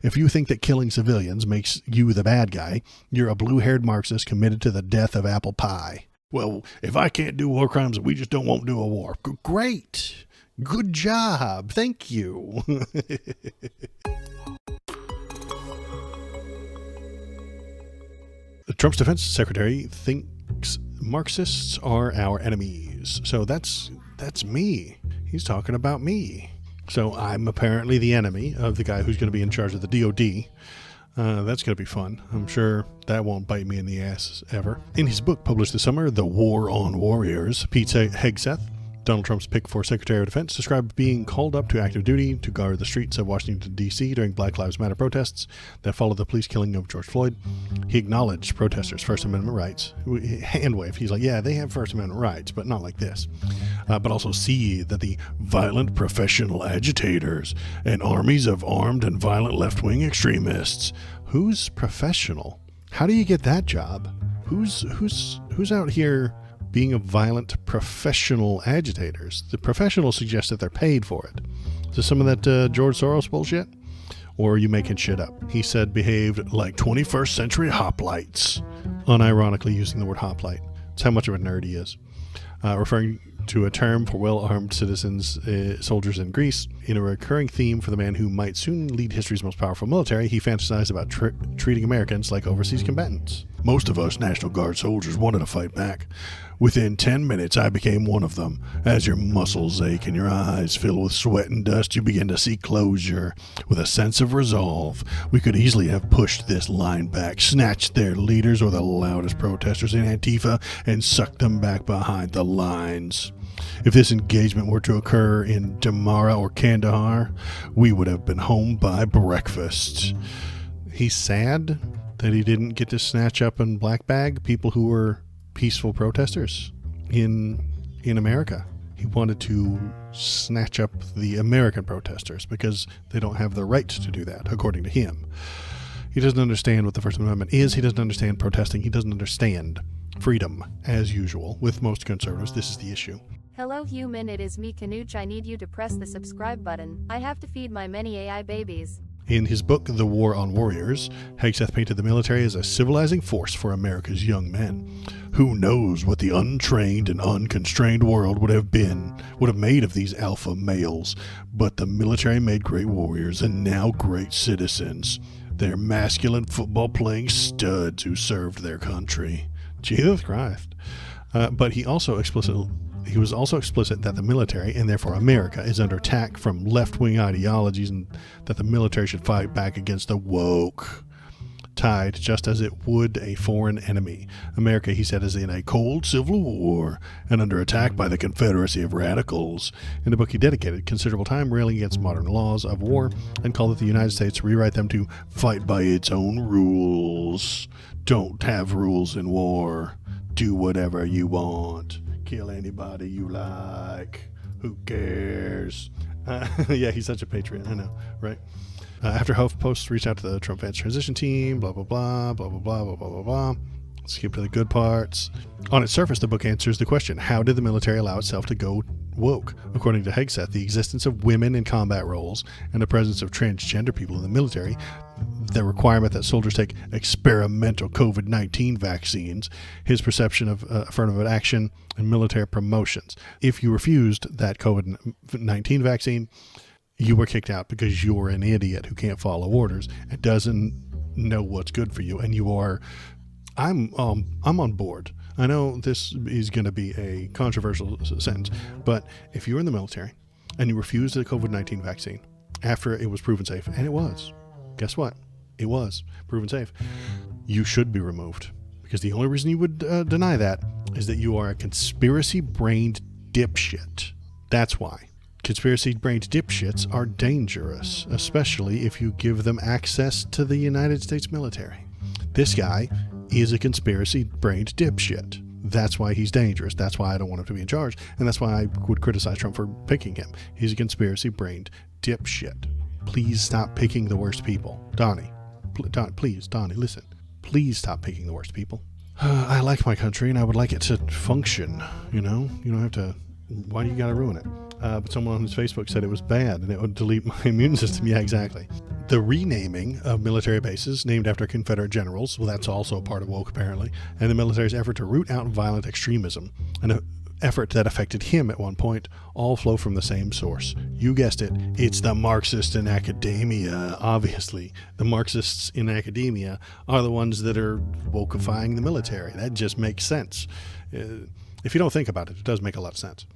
If you think that killing civilians makes you the bad guy, you're a blue-haired Marxist committed to the death of apple pie. Well, if I can't do war crimes, we just won't do a war. Great. Good job. Thank you. Trump's defense secretary thinks Marxists are our enemies. So that's me. He's talking about me. So I'm apparently the enemy of the guy who's going to be in charge of the DOD. That's going to be fun. I'm sure that won't bite me in the ass ever. In his book published this summer, The War on Warriors, Pete Hegseth, Donald Trump's pick for Secretary of Defense, described being called up to active duty to guard the streets of Washington, D.C. during Black Lives Matter protests that followed the police killing of George Floyd. He acknowledged protesters' First Amendment rights. Hand wave. He's like, yeah, they have First Amendment rights, but not like this. But also see that the violent professional agitators and armies of armed and violent left-wing extremists. Who's professional? How do you get that job? Who's out here being a violent professional agitators? The professionals suggest that they're paid for it. Is this some of that George Soros bullshit? Or are you making shit up? He said behaved like 21st century hoplites, unironically using the word hoplite. That's how much of a nerd he is. Referring to a term for well-armed citizens, soldiers in Greece. In a recurring theme for the man who might soon lead history's most powerful military, he fantasized about treating Americans like overseas combatants. Most of us National Guard soldiers wanted to fight back. Within 10 minutes, I became one of them. As your muscles ache and your eyes fill with sweat and dust, you begin to see closure. With a sense of resolve, we could easily have pushed this line back, snatched their leaders or the loudest protesters in Antifa, and sucked them back behind the lines. If this engagement were to occur in Damara or Kandahar, we would have been home by breakfast. He's sad that he didn't get to snatch up and black bag people who were peaceful protesters in America. He wanted to snatch up the American protesters because they don't have the right to do that, according to him. He doesn't understand what the First Amendment is. He doesn't understand protesting. He doesn't understand freedom. As usual, with most conservatives, this is the issue. Hello human, it is me Kanuch. I need you to press the subscribe button. I have to feed my many AI babies. In his book, The War on Warriors, Hegseth painted the military as a civilizing force for America's young men. Who knows what the untrained and unconstrained world would have made of these alpha males. But the military made great warriors and now great citizens. They're masculine football-playing studs who served their country. Jesus Christ. But he was also explicit that the military, and therefore America, is under attack from left-wing ideologies and that the military should fight back against the woke tide just as it would a foreign enemy. America, he said, is in a cold civil war and under attack by the Confederacy of Radicals. In the book, he dedicated considerable time railing against modern laws of war and called it the United States to rewrite them to fight by its own rules. Don't have rules in war. Do whatever you want. Kill anybody you like. Who cares? Yeah, he's such a patriot. I know, right? After HuffPost reached out to the Trump Vance transition team, blah, blah, blah, blah, blah, blah, blah, blah, blah, blah. Skip to the good parts. On its surface, the book answers the question, how did the military allow itself to go woke? According to Hegseth, the existence of women in combat roles and the presence of transgender people in the military, the requirement that soldiers take experimental COVID-19 vaccines, his perception of affirmative action, and military promotions. If you refused that COVID-19 vaccine, you were kicked out because you're an idiot who can't follow orders and doesn't know what's good for you. And you are, I'm on board. I know this is going to be a controversial sentence, but if you're in the military and you refused the COVID-19 vaccine after it was proven safe, and it was, guess what? It was proven safe. You should be removed because the only reason you would deny that is that you are a conspiracy-brained dipshit. That's why. Conspiracy-brained dipshits are dangerous, especially if you give them access to the United States military. This guy is a conspiracy-brained dipshit. That's why he's dangerous. That's why I don't want him to be in charge. And that's why I would criticize Trump for picking him. He's a conspiracy-brained dipshit. Please stop picking the worst people. Donnie, listen. Please stop picking the worst people. I like my country and I would like it to function, you know? You don't have to Why do you got to ruin it? But someone on his Facebook said it was bad and it would delete my immune system. Yeah, exactly. The renaming of military bases named after Confederate generals, well, that's also part of woke apparently, and the military's effort to root out violent extremism, an effort that affected him at one point, all flow from the same source. You guessed it, it's the Marxists in academia. Obviously, the Marxists in academia are the ones that are wokeifying the military. That just makes sense. If you don't think about it, it does make a lot of sense.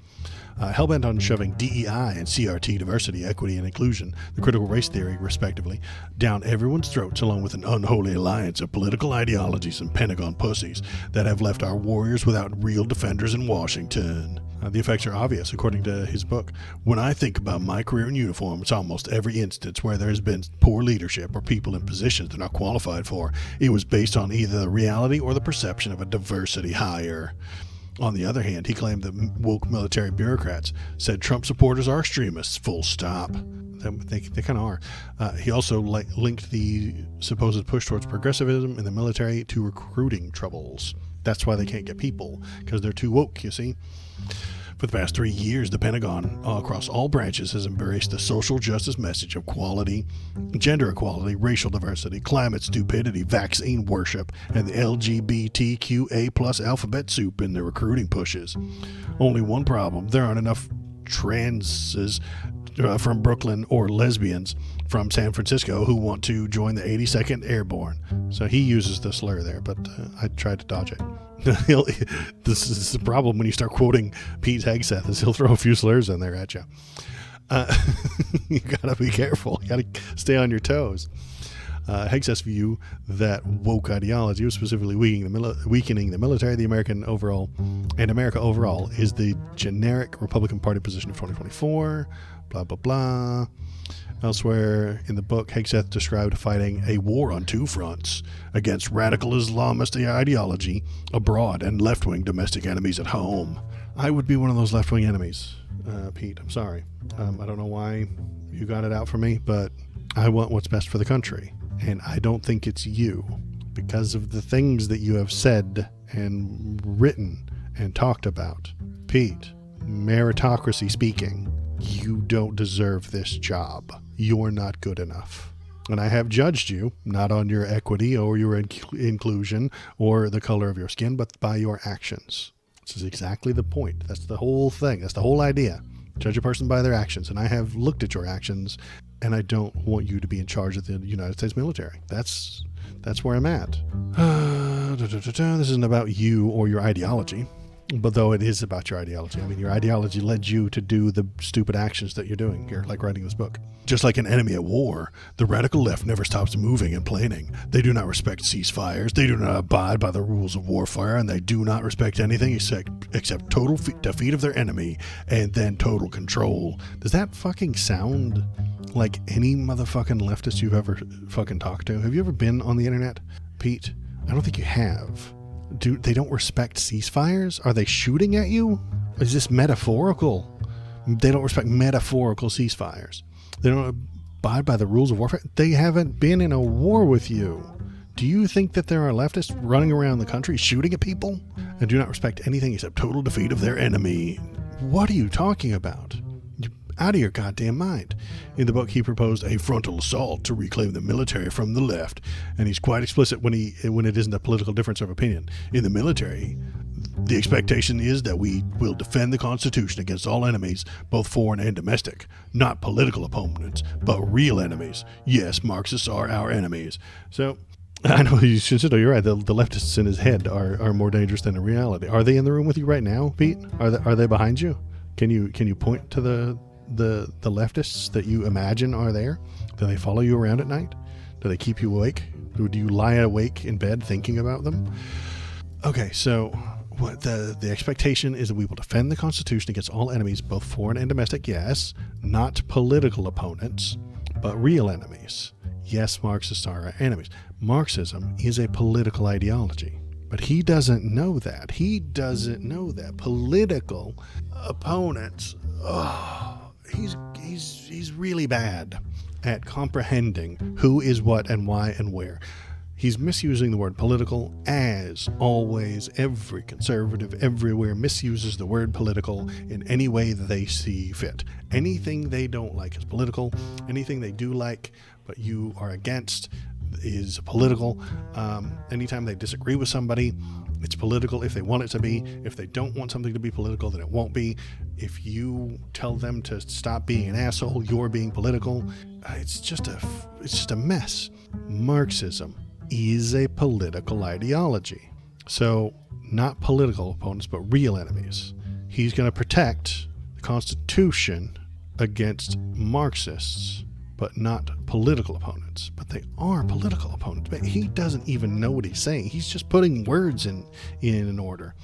Hellbent on shoving DEI and CRT, diversity, equity, and inclusion, the critical race theory, respectively, down everyone's throats, along with an unholy alliance of political ideologies and Pentagon pussies that have left our warriors without real defenders in Washington. The effects are obvious, according to his book. When I think about my career in uniform, it's almost every instance where there has been poor leadership or people in positions they're not qualified for. It was based on either the reality or the perception of a diversity hire. On the other hand, he claimed that woke military bureaucrats said Trump supporters are extremists, full stop. They kind of are. He also linked the supposed push towards progressivism in the military to recruiting troubles. That's why they can't get people, because they're too woke, you see. For the past 3 years, the Pentagon, across all branches, has embraced the social justice message of equality, gender equality, racial diversity, climate stupidity, vaccine worship, and the LGBTQA plus alphabet soup in their recruiting pushes. Only one problem: there aren't enough transes from Brooklyn or lesbians from San Francisco who want to join the 82nd Airborne. So he uses the slur there, but I tried to dodge it. This is the problem when you start quoting Pete Hegseth, is he'll throw a few slurs in there at you. You gotta be careful. You gotta stay on your toes. Hegseth's view that woke ideology was specifically weakening the military, the American overall, and America overall, is the generic Republican Party position of 2024. Blah blah blah. Elsewhere in the book, Hegseth described fighting a war on two fronts against radical Islamist ideology abroad and left-wing domestic enemies at home. I would be one of those left-wing enemies, Pete. I'm sorry. I don't know why you got it out for me, but I want what's best for the country. And I don't think it's you, because of the things that you have said and written and talked about. Pete, meritocracy speaking, you don't deserve this job. You're not good enough. And I have judged you, not on your equity or your inclusion or the color of your skin, but by your actions. This is exactly the point. That's the whole thing. That's the whole idea. Judge a person by their actions. And I have looked at your actions, and I don't want you to be in charge of the United States military. That's where I'm at. This isn't about you or your ideology. But though it is about your ideology, I mean, your ideology led you to do the stupid actions that you're doing here, like writing this book. Just like an enemy at war, the radical left never stops moving and planning. They do not respect ceasefires, they do not abide by the rules of warfare, and they do not respect anything except total defeat of their enemy and then total control. Does that fucking sound like any motherfucking leftist you've ever fucking talked to? Have you ever been on the internet, Pete? I don't think you have. They don't respect ceasefires? Are they shooting at you? Is this metaphorical? They don't respect metaphorical ceasefires. They don't abide by the rules of warfare. They haven't been in a war with you. Do you think that there are leftists running around the country shooting at people and do not respect anything except total defeat of their enemy? What are you talking about? You're out of your goddamn mind. In the book, he proposed a frontal assault to reclaim the military from the left, and he's quite explicit when it isn't a political difference of opinion. In the military, the expectation is that we will defend the Constitution against all enemies, both foreign and domestic, not political opponents, but real enemies. Yes, Marxists are our enemies. So, I know you're right. The leftists in his head are more dangerous than in reality. Are they in the room with you right now, Pete? Are they behind you? Can you point to the leftists that you imagine are there? Do they follow you around at night? Do they keep you awake? Do you lie awake in bed thinking about them? Okay, so what the expectation is that we will defend the Constitution against all enemies, both foreign and domestic, yes, not political opponents, but real enemies. Yes, Marxists are our enemies. Marxism is a political ideology, but he doesn't know that. He doesn't know that. Political opponents, he's really bad at comprehending who is what and why and where. He's misusing the word political, as always. Every conservative everywhere misuses the word political in any way that they see fit. Anything they don't like is political. Anything they do like but you are against is political. Anytime they disagree with somebody, it's political if they want it to be. If they don't want something to be political, then it won't be. If you tell them to stop being an asshole, you're being political. It's just a mess. Marxism is a political ideology. So not political opponents, but real enemies. He's going to protect the Constitution against Marxists, but not political opponents. But they are political opponents. But he doesn't even know what he's saying. He's just putting words in an order.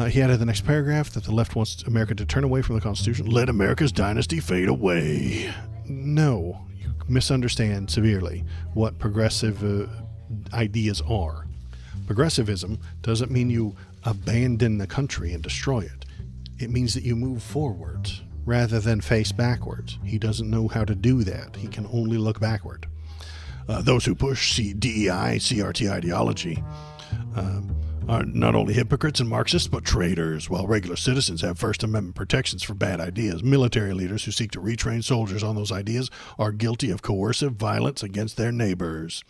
He added the next paragraph that the left wants America to turn away from the Constitution. Let America's dynasty fade away. No, you misunderstand severely what progressive ideas are. Progressivism doesn't mean you abandon the country and destroy it. It means that you move forward rather than face backwards. He doesn't know how to do that. He can only look backward. Those who push DEI, CRT ideology are not only hypocrites and Marxists, but traitors. While regular citizens have First Amendment protections for bad ideas, military leaders who seek to retrain soldiers on those ideas are guilty of coercive violence against their neighbors.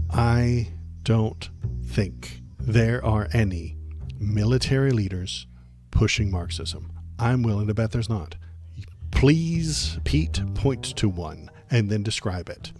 I don't think there are any military leaders pushing Marxism. I'm willing to bet there's not. Please, Pete, point to one and then describe it.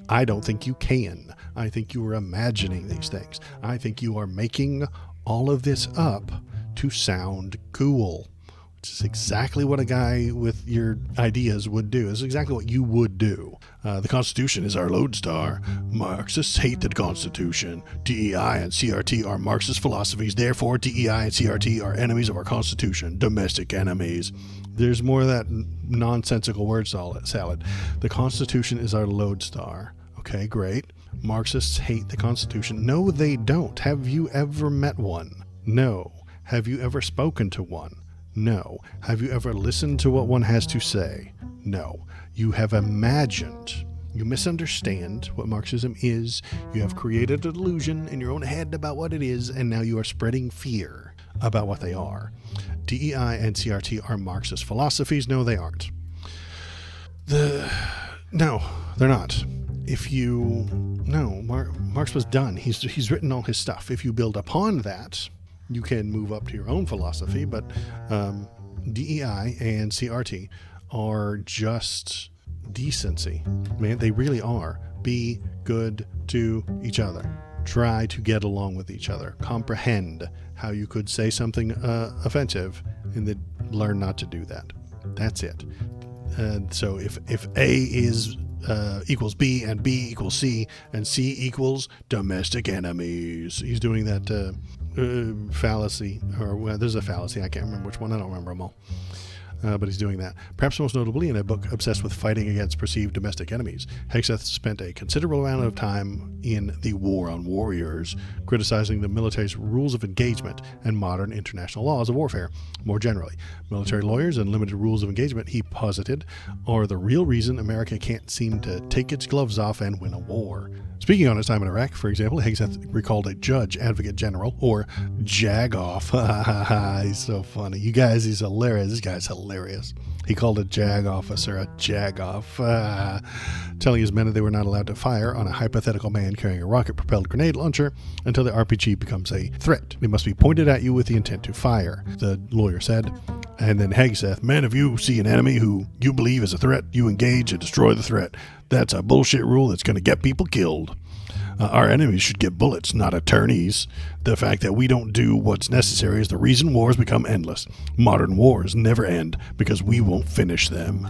I don't think you can. I think you are imagining these things. I think you are making all of this up to sound cool, which is exactly what a guy with your ideas would do. It's exactly what you would do. The Constitution is our lodestar. Marxists hate the Constitution. DEI and CRT are Marxist philosophies. Therefore, DEI and CRT are enemies of our Constitution, domestic enemies. There's more of that nonsensical word salad. The Constitution is our lodestar. Okay, great. Marxists hate the Constitution. No, they don't. Have you ever met one? No. Have you ever spoken to one? No. Have you ever listened to what one has to say? No. You have imagined. You misunderstand what Marxism is. You have created a delusion in your own head about what it is, and now you are spreading fear about what they are. DEI and CRT are Marxist philosophies. No, they aren't. No, they're not. Marx was done. He's written all his stuff. If you build upon that, you can move up to your own philosophy, but DEI and CRT are just decency. Man, they really are. Be good to each other. Try to get along with each other. Comprehend how you could say something offensive and then learn not to do that. That's it. So if A is equals B and B equals C and C equals domestic enemies, he's doing that fallacy, or well, there's a fallacy. I can't remember which one. I don't remember them all. But he's doing that. Perhaps most notably in a book obsessed with fighting against perceived domestic enemies. Hegseth spent a considerable amount of time in The War on Warriors, criticizing the military's rules of engagement and modern international laws of warfare more generally. Military lawyers and limited rules of engagement, he posited, are the real reason America can't seem to take its gloves off and win a war. Speaking on his time in Iraq, for example, Hegseth recalled a judge, advocate general, or Jagoff. He's so funny. You guys, he's hilarious. This guy's hilarious. He called a JAG officer a Jagoff, telling his men that they were not allowed to fire on a hypothetical man carrying a rocket-propelled grenade launcher until the RPG becomes a threat. It must be pointed at you with the intent to fire, the lawyer said. And then Hegseth, men, if you see an enemy who you believe is a threat, you engage and destroy the threat. That's a bullshit rule that's going to get people killed. Our enemies should get bullets, not attorneys. The fact that we don't do what's necessary is the reason wars become endless. Modern wars never end because we won't finish them.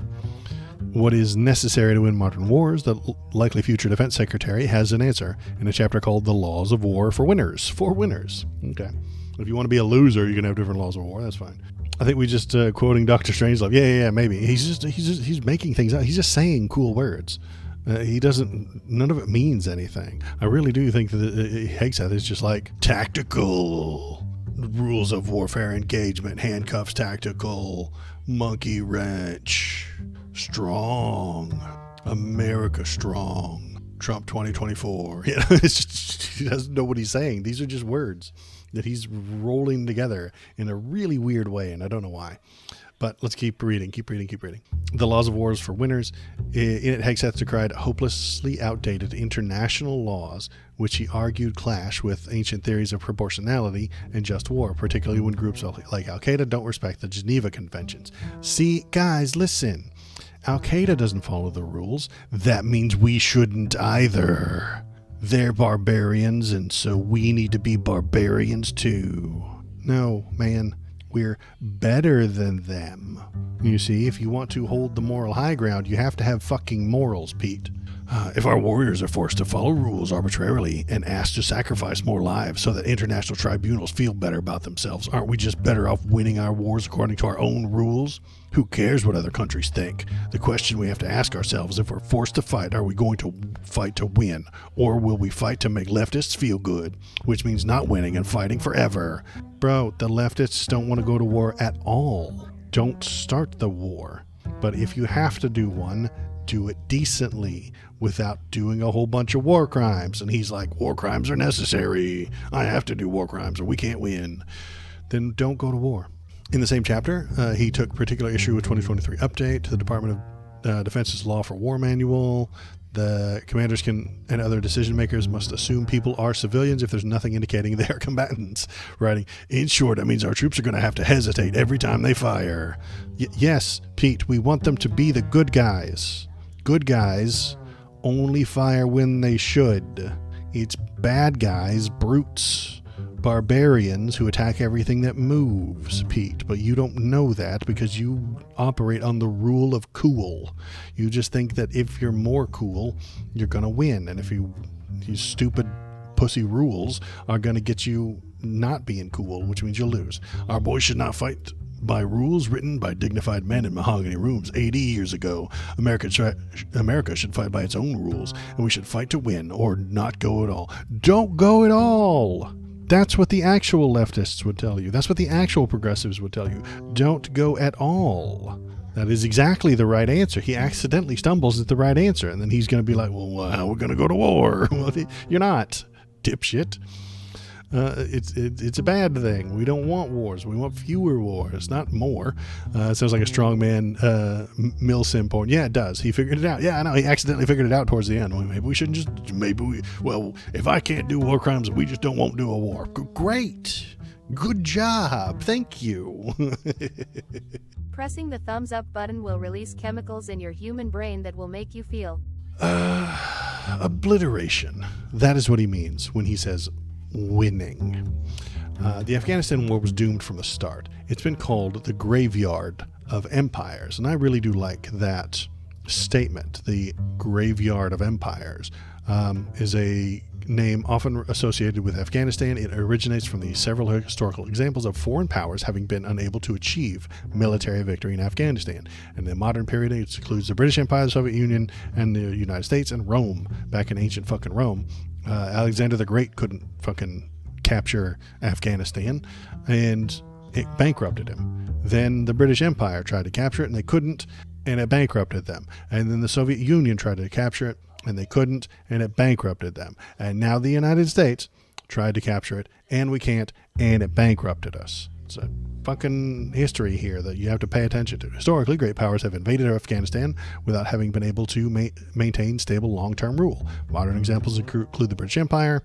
What is necessary to win modern wars? The likely future defense secretary has an answer in a chapter called The Laws of War for Winners. For winners. Okay. If you want to be a loser, you can have different laws of war. That's fine. I think we just quoting Dr. Strangelove. Yeah, maybe. He's making things up. He's just saying cool words. None of it means anything. I really do think that Hegseth is just like tactical rules of warfare, engagement, handcuffs, tactical, monkey wrench, strong, America strong. Trump 2024. You know, it's just, he doesn't know what he's saying. These are just words that he's rolling together in a really weird way, and I don't know why. But let's keep reading. The laws of war is for winners. In it, Hegseth decried hopelessly outdated international laws, which he argued clash with ancient theories of proportionality and just war, particularly when groups like Al-Qaeda don't respect the Geneva Conventions. See, guys, listen. Al-Qaeda doesn't follow the rules. That means we shouldn't either. They're barbarians, and so we need to be barbarians too. No, man. We're better than them. You see, if you want to hold the moral high ground, you have to have fucking morals, Pete. If our warriors are forced to follow rules arbitrarily and asked to sacrifice more lives so that international tribunals feel better about themselves, aren't we just better off winning our wars according to our own rules? Who cares what other countries think? The question we have to ask ourselves, if we're forced to fight, are we going to fight to win? Or will we fight to make leftists feel good? Which means not winning and fighting forever. Bro, the leftists don't want to go to war at all. Don't start the war. But if you have to do one, do it decently without doing a whole bunch of war crimes. And he's like, war crimes are necessary. I have to do war crimes or we can't win. Then don't go to war. In the same chapter, he took particular issue with 2023 update to the Department of Defense's Law for War Manual. The commanders and other decision makers must assume people are civilians if there's nothing indicating they are combatants. Writing, in short, that means our troops are going to have to hesitate every time they fire. Yes, Pete, we want them to be the good guys. Good guys only fire when they should. It's bad guys, brutes, barbarians who attack everything that moves, Pete. But you don't know that because you operate on the rule of cool. You just think that if you're more cool, you're going to win. And if these stupid pussy rules are going to get you not being cool, which means you'll lose. Our boys should not fight by rules written by dignified men in mahogany rooms 80 years ago. America should fight by its own rules, and we should fight to win or not go at all. Don't go at all. That's what the actual leftists would tell you. That's what the actual progressives would tell you. Don't go at all. That is exactly the right answer. He accidentally stumbles at the right answer, and then he's going to be like, well, how are we going to go to war? Well, you're not, dipshit. It's a bad thing. We don't want wars. We want fewer wars, not more. It sounds like a strongman Milsim point. Yeah, it does. He figured it out. Yeah, I know. He accidentally figured it out towards the end. Well, maybe we shouldn't just. Well, if I can't do war crimes, we just won't do a war. Great. Good job. Thank you. Pressing the thumbs up button will release chemicals in your human brain that will make you feel obliteration. That is what he means when he says winning. The Afghanistan war was doomed from the start. It's been called the graveyard of empires, and I really do like that statement. The graveyard of empires is a name often associated with Afghanistan. It originates from the several historical examples of foreign powers having been unable to achieve military victory in Afghanistan. In the modern period, it includes the British Empire, the Soviet Union, and the United States, and Rome, back in ancient fucking Rome. Alexander the Great couldn't fucking capture Afghanistan, and it bankrupted him. Then the British Empire tried to capture it, and they couldn't, and it bankrupted them. And then the Soviet Union tried to capture it, and they couldn't, and it bankrupted them. And now the United States tried to capture it, and we can't, and it bankrupted us. It's a fucking history here that you have to pay attention to. Historically, great powers have invaded Afghanistan without having been able to maintain stable long-term rule. Modern examples include the British Empire.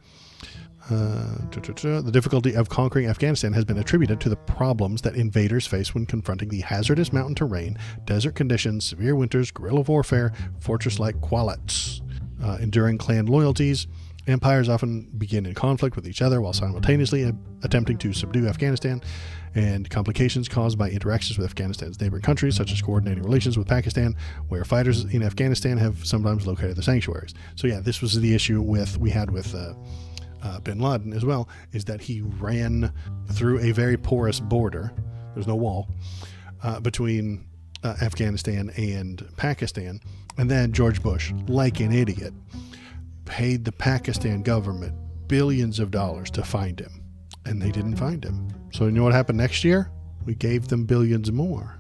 The difficulty of conquering Afghanistan has been attributed to the problems that invaders face when confronting the hazardous mountain terrain, desert conditions, severe winters, guerrilla warfare, fortress-like qualets. Enduring clan loyalties. Empires often begin in conflict with each other while simultaneously attempting to subdue Afghanistan, and complications caused by interactions with Afghanistan's neighboring countries, such as coordinating relations with Pakistan, where fighters in Afghanistan have sometimes located their sanctuaries. So yeah, this was the issue we had with bin Laden as well, is that he ran through a very porous border. There's no wall between Afghanistan and Pakistan, and then George Bush, like an idiot, paid the Pakistan government billions of dollars to find him, and they didn't find him. So you know what happened next year? We gave them billions more.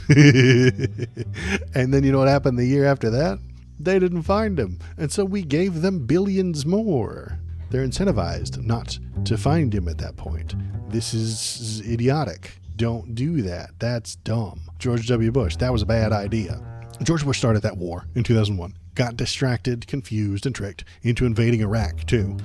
And then you know what happened the year after that? They didn't find him, and so we gave them billions more. They're incentivized not to find him at that point. This is idiotic. Don't do that. That's dumb. George W. Bush, that was a bad idea. George Bush started that war in 2001, got distracted, confused, and tricked into invading Iraq, too.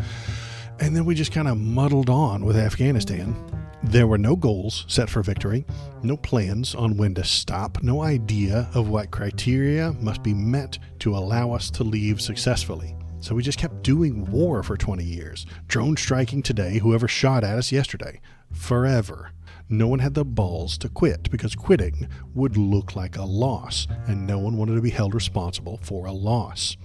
And then we just kind of muddled on with Afghanistan. There were no goals set for victory, no plans on when to stop, no idea of what criteria must be met to allow us to leave successfully. So we just kept doing war for 20 years. Drone striking today, whoever shot at us yesterday. Forever. No one had the balls to quit because quitting would look like a loss, and no one wanted to be held responsible for a loss.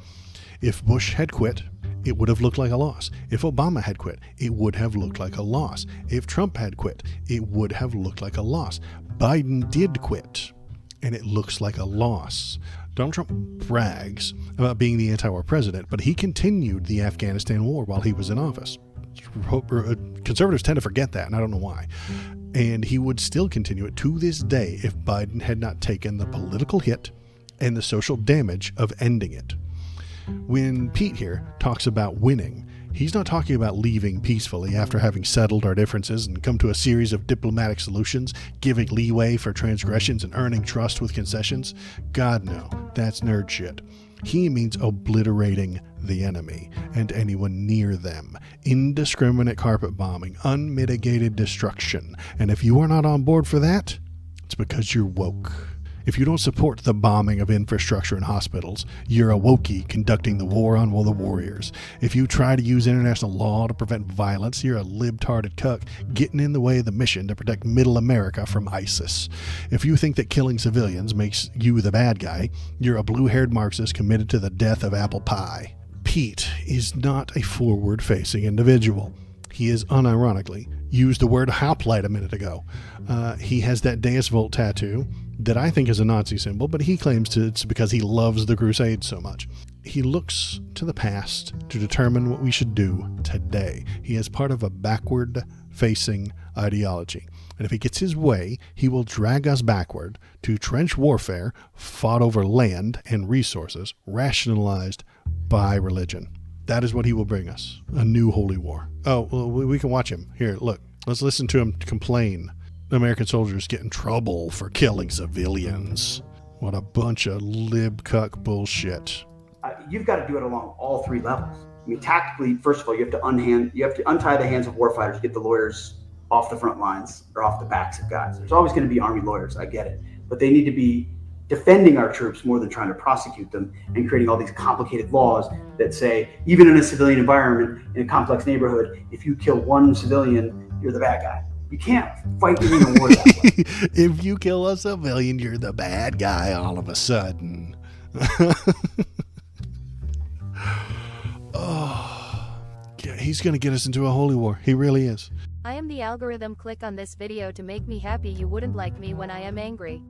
If Bush had quit, it would have looked like a loss. If Obama had quit, it would have looked like a loss. If Trump had quit, it would have looked like a loss. Biden did quit, and it looks like a loss. Donald Trump brags about being the anti-war president, but he continued the Afghanistan war while he was in office. Conservatives tend to forget that, and I don't know why. And he would still continue it to this day if Biden had not taken the political hit and the social damage of ending it. When Pete here talks about winning, he's not talking about leaving peacefully after having settled our differences and come to a series of diplomatic solutions, giving leeway for transgressions and earning trust with concessions. God, no, that's nerd shit. He means obliterating the enemy and anyone near them. Indiscriminate carpet bombing, unmitigated destruction. And if you are not on board for that, it's because you're woke. If you don't support the bombing of infrastructure and hospitals, you're a wokey conducting the war on the warriors. If you try to use international law to prevent violence, you're a libtarded cuck getting in the way of the mission to protect middle America from ISIS. If you think that killing civilians makes you the bad guy, you're a blue-haired Marxist committed to the death of apple pie. Pete is not a forward-facing individual. He is unironically used the word hoplite a minute ago. He has that Deus Vult tattoo that I think is a Nazi symbol, but he claims it's because he loves the Crusades so much. He looks to the past to determine what we should do today. He is part of a backward-facing ideology. And if he gets his way, he will drag us backward to trench warfare fought over land and resources, rationalized by religion. That is what he will bring us, a new holy war. Oh, well, we can watch him. Here, look. Let's listen to him complain. American soldiers get in trouble for killing civilians. What a bunch of lib-cuck bullshit. You've got to do it along all three levels. I mean, tactically, first of all, you have to untie the hands of warfighters, get the lawyers off the front lines or off the backs of guys. There's always going to be Army lawyers. I get it. But they need to be defending our troops more than trying to prosecute them and creating all these complicated laws that say, even in a civilian environment, in a complex neighborhood, if you kill one civilian, you're the bad guy. You can't fight in a war that way. If you kill a civilian, you're the bad guy all of a sudden. Oh, yeah, he's going to get us into a holy war. He really is. I am the algorithm. Click on this video to make me happy. You wouldn't like me when I am angry.